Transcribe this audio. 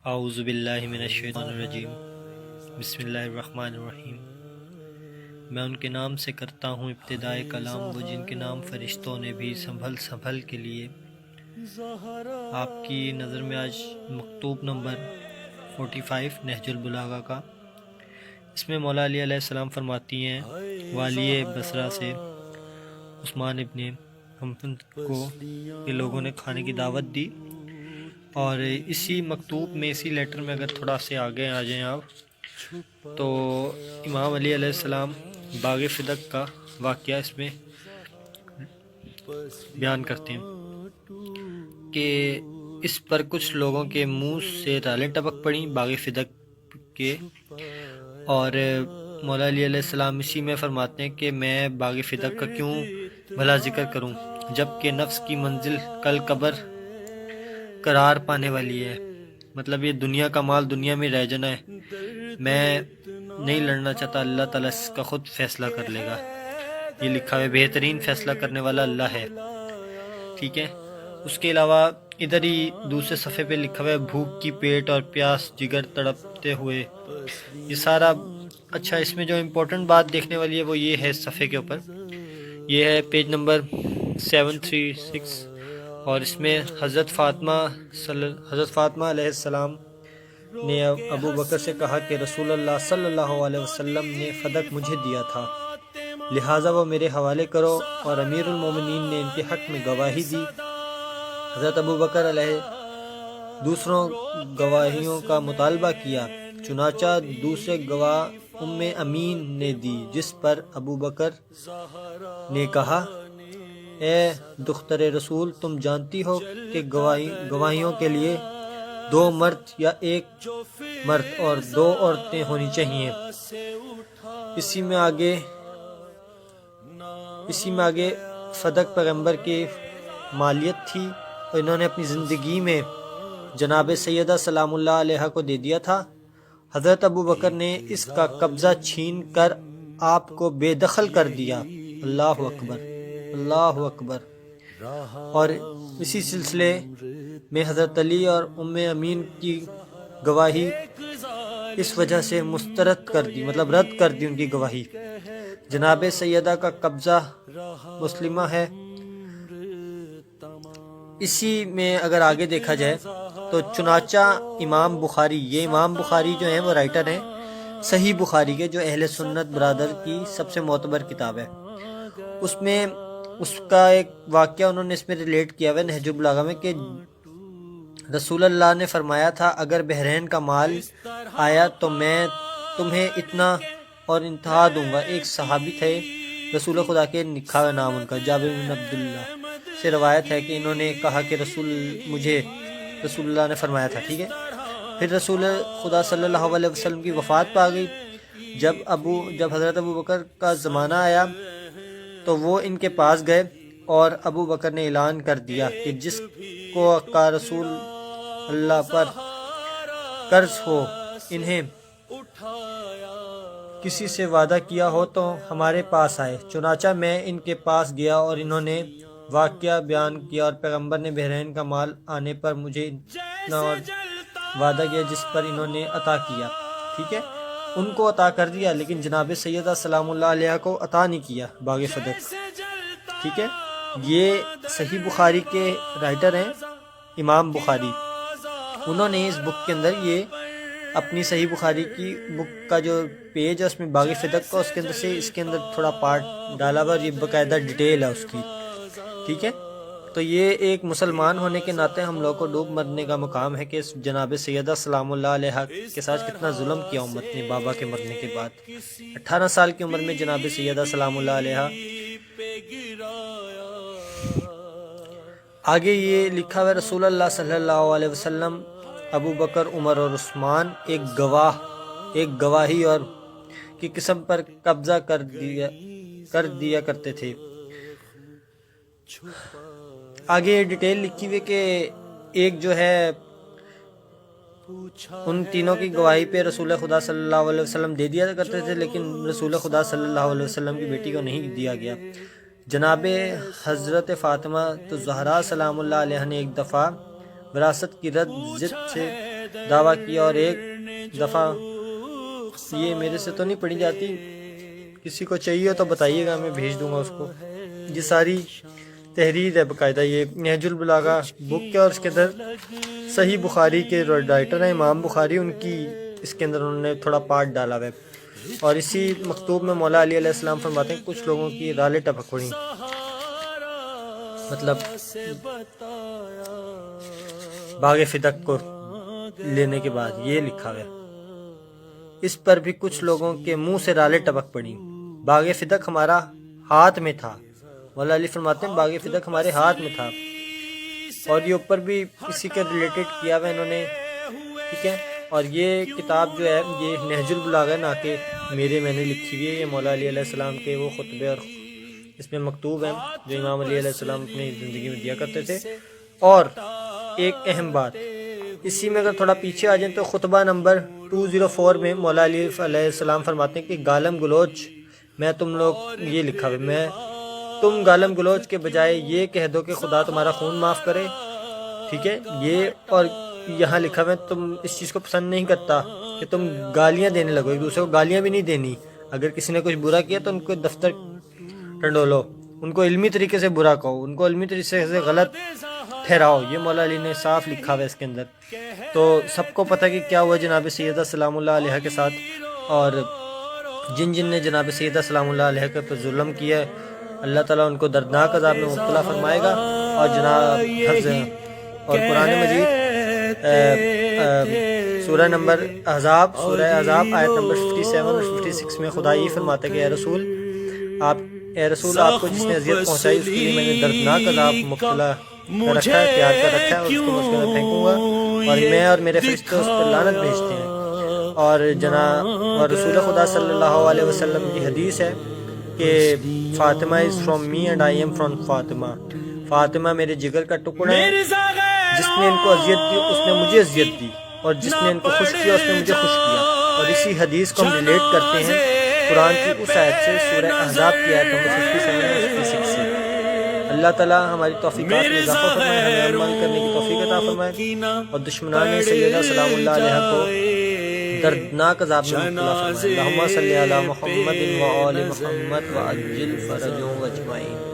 اعوذ باللہ من الشیطان الرجیم بسم اللہ الرحمن الرحیم۔ میں ان کے نام سے کرتا ہوں ابتدائے کلام، وہ جن کے نام فرشتوں نے بھی سنبھل سنبھل کے لیے۔ آپ کی نظر میں آج مکتوب نمبر 45 نہج البلاغہ کا۔ اس میں مولا علی علیہ السلام فرماتی ہیں والی بصرہ سے عثمان ابن حنبل کو کہ لوگوں نے کھانے کی دعوت دی، اور اسی مکتوب میں، اسی لیٹر میں اگر تھوڑا سے آگے آ جائیں آپ، تو امام علی علیہ السلام باغ فدق کا واقعہ اس میں بیان کرتے ہیں کہ اس پر کچھ لوگوں کے منہ سے رالیں ٹپک پڑیں باغ فدق کے، اور مولا علی علیہ السلام اسی میں فرماتے ہیں کہ میں باغ فدق کا کیوں بھلا ذکر کروں، جب کہ نفس کی منزل کل قبر قرار پانے والی ہے۔ مطلب یہ دنیا کا مال دنیا میں رہ جانا ہے، میں نہیں لڑنا چاہتا، اللہ تعالیٰ اس کا خود فیصلہ کر لے گا۔ یہ لکھا ہے بہترین فیصلہ کرنے والا اللہ ہے، ٹھیک ہے۔ اس کے علاوہ ادھر ہی دوسرے صفحے پہ لکھا ہوا ہے بھوک کی پیٹ اور پیاس جگر تڑپتے ہوئے۔ یہ سارا اچھا، اس میں جو امپورٹنٹ بات دیکھنے والی ہے وہ یہ ہے، اس صفحے کے اوپر یہ ہے پیج نمبر 736، اور اس میں حضرت فاطمہ علیہ السلام نے ابو بکر سے کہا کہ رسول اللہ صلی اللہ علیہ وسلم نے فدق مجھے دیا تھا، لہٰذا وہ میرے حوالے کرو، اور امیر المومنین نے ان کے حق میں گواہی دی۔ حضرت ابو بکر علیہ دوسروں گواہیوں کا مطالبہ کیا، چنانچہ دوسرے گواہ امین نے دی، جس پر ابو بکر نے کہا اے دختر رسول، تم جانتی ہو کہ گواہیوں کے لیے 2 مرد یا 1 مرد اور 2 عورتیں ہونی چاہیے۔ اسی میں آگے فدق پیغمبر کی مالیت تھی، اور انہوں نے اپنی زندگی میں جناب سیدہ سلام اللہ علیہ کو دے دیا تھا۔ حضرت ابو بکر نے اس کا قبضہ چھین کر آپ کو بے دخل کر دیا۔ اللہ اکبر، اللہ اکبر۔ اور اسی سلسلے میں حضرت علی اور امین کی گواہی اس وجہ سے مسترد کر دی، مطلب رد کر دی ان کی گواہی۔ جناب سیدہ کا قبضہ مسلمہ ہے۔ اسی میں اگر آگے دیکھا جائے تو چنانچہ امام بخاری، یہ امام بخاری جو ہیں وہ رائٹر ہیں صحیح بخاری کے، جو اہل سنت برادر کی سب سے معتبر کتاب ہے۔ اس میں اس کا ایک واقعہ انہوں نے اس میں ریلیٹ کیا ہوا ہے نہج البلاغہ میں، کہ رسول اللہ نے فرمایا تھا اگر بحرین کا مال آیا تو میں تمہیں اتنا اور انتہا دوں گا۔ ایک صحابی تھے رسول خدا کے، لکھا ہوا نام ان کا جابر بن عبداللہ سے روایت ہے کہ انہوں نے کہا کہ مجھے رسول اللہ نے فرمایا تھا، ٹھیک ہے۔ پھر رسول خدا صلی اللہ علیہ وسلم کی وفات پا گئی۔ جب حضرت ابو بکر کا زمانہ آیا تو وہ ان کے پاس گئے، اور ابو بکر نے اعلان کر دیا کہ جس کو کا رسول اللہ پر قرض ہو، انہیں کسی سے وعدہ کیا ہو تو ہمارے پاس آئے۔ چنانچہ میں ان کے پاس گیا اور انہوں نے واقعہ بیان کیا، اور پیغمبر نے بحرین کا مال آنے پر مجھے اتنا اور وعدہ کیا جس پر انہوں نے عطا کیا، ٹھیک ہے۔ ان کو عطا کر دیا، لیکن جناب سیدہ سلام اللہ علیہ کو عطا نہیں کیا باغ فدق، ٹھیک ہے۔ یہ صحیح بخاری کے رائٹر ہیں امام بخاری، انہوں نے اس بک کے اندر یہ اپنی صحیح بخاری کی بک کا جو پیج ہے اس میں باغ فدق کا، اس کے اندر سے اس کے اندر تھوڑا پارٹ ڈالا ہوا، یہ باقاعدہ ڈیٹیل ہے اس کی، ٹھیک ہے۔ تو یہ ایک مسلمان ہونے کے ناطے ہم لوگ کو ڈوب مرنے کا مقام ہے کہ جناب سیدہ سلام اللہ علیہ کے ساتھ کتنا ظلم کیا امت نے بابا کے مرنے کے بعد۔ 18 سال کی عمر میں جناب سیدہ سلام اللہ علیہ۔ آگے یہ لکھا ہوا رسول اللہ صلی اللہ علیہ وسلم، ابو بکر، عمر اور عثمان ایک گواہی اور کی قسم پر قبضہ کر دیا کرتے تھے۔ آگے یہ ڈیٹیل لکھی ہوئی کہ ایک جو ہے ان تینوں کی گواہی پہ رسول خدا صلی اللہ علیہ وسلم دے دیا کرتے تھے، لیکن رسول خدا صلی اللہ علیہ وسلم کی بیٹی کو نہیں دیا گیا۔ جناب حضرت فاطمہ الزہرا سلام اللہ علیہ نے ایک دفعہ وراثت کی رد ضد سے دعویٰ کیا، اور ایک دفعہ یہ میرے سے تو نہیں پڑھی جاتی، کسی کو چاہیے ہو تو بتائیے گا، میں بھیج دوں گا اس کو۔ یہ ساری تحریر ہے باقاعدہ، یہ نہج البلاغہ بک ہے، اور اس کے اندر صحیح بخاری کے رائٹر ہیں امام بخاری، ان کی اس کے اندر انہوں نے تھوڑا پارٹ ڈالا ہوا ہے۔ اور اسی مکتوب میں مولا علی علیہ السلام فرماتے ہیں کچھ لوگوں کی رالیں ٹپک پڑیں، مطلب باغ فدق کو لینے کے بعد یہ لکھا ہوا ہے، اس پر بھی کچھ لوگوں کے منہ سے رالیں ٹپک پڑیں، باغ فدق ہمارا ہاتھ میں تھا۔ مولا علی فرماتے ہیں باغ فدق ہمارے ہاتھ میں تھا، اور یہ اوپر بھی اسی کے ریلیٹڈ کیا ہوا انہوں نے، ٹھیک ہے۔ اور یہ کتاب جو ہے یہ نہج البلاغہ نا کہ میں نے لکھی ہوئی ہے، یہ مولا علی علیہ السلام کے وہ خطبے اور اس میں مکتوب ہیں جو امام علی علیہ السلام اپنی زندگی میں دیا کرتے تھے۔ اور ایک اہم بات، اسی میں اگر تھوڑا پیچھے آ جائیں تو خطبہ نمبر 204 میں مولا علی علیہ السلام فرماتے ہیں کہ گالم گلوچ میں تم لوگ یہ لکھا ہے، تم گالم گلوچ کے بجائے یہ کہہ دو کہ خدا تمہارا خون معاف کرے، ٹھیک ہے یہ۔ اور یہاں لکھا ہے تم اس چیز کو پسند نہیں کرتا کہ تم گالیاں دینے لگو، ایک دوسرے کو گالیاں بھی نہیں دینی، اگر کسی نے کچھ برا کیا تو ان کو دفتر ٹنڈولو، ان کو علمی طریقے سے برا کہو، ان کو علمی طریقے سے غلط ٹھہراؤ، یہ مولا علی نے صاف لکھا ہوا ہے اس کے اندر۔ تو سب کو پتہ کہ کیا ہوا جناب سیدہ سلام اللہ علیہ کے ساتھ، اور جن نے جناب سیدہ سلام اللہ علیہ کے پر ظلم کیا ہے اللہ تعالیٰ ان کو دردناک عذاب میں مبتلا فرمائے گا۔ اور جناب اور قرآن مجید سورہ نمبر احزاب، سورہ احزاب آیت نمبر 57 اور 56 میں خدا یہ فرماتا ہے کہ اے رسول آپ کو جس نے اذیت پہنچائی اس کے لیے میں نے دردناک عذاب مبتلا کر رکھا ہے، تیار کر رکھا ہے، اور اس کو میں اس کے اندر پھینکوں گا، اور میں اور میرے فرشتے اس پر لعنت بھیجتے ہیں۔ اور اور رسول خدا صلی اللہ علیہ وسلم کی حدیث ہے کہ Fatima is from me and I am from Fatima, Fatima میرے جگر کا ٹکڑا ہے، جس نے ان کو اذیت دی اس نے مجھے اذیت دی، اور جس نے ان کو خوش کیا اس نے مجھے خوش کیا۔ اور اسی حدیث کو ہم ریلیٹ کرتے ہیں قرآن کی اس آیت سے، سورہ احزاب کی آیت نمبر 57 اور 56 سے۔ اللہ تعالیٰ ہماری توفیقات میں اضافہ فرمائے، ہمیں عمل کرنے کی توفیق عطا فرمائے، اور دشمنان سیدہ سلام اللہ علیہ کو دردناک عذاب میں مبتلا فرمائے۔ اللہم صلی علی محمد و آل محمد وعجل فرجهم اجمعین۔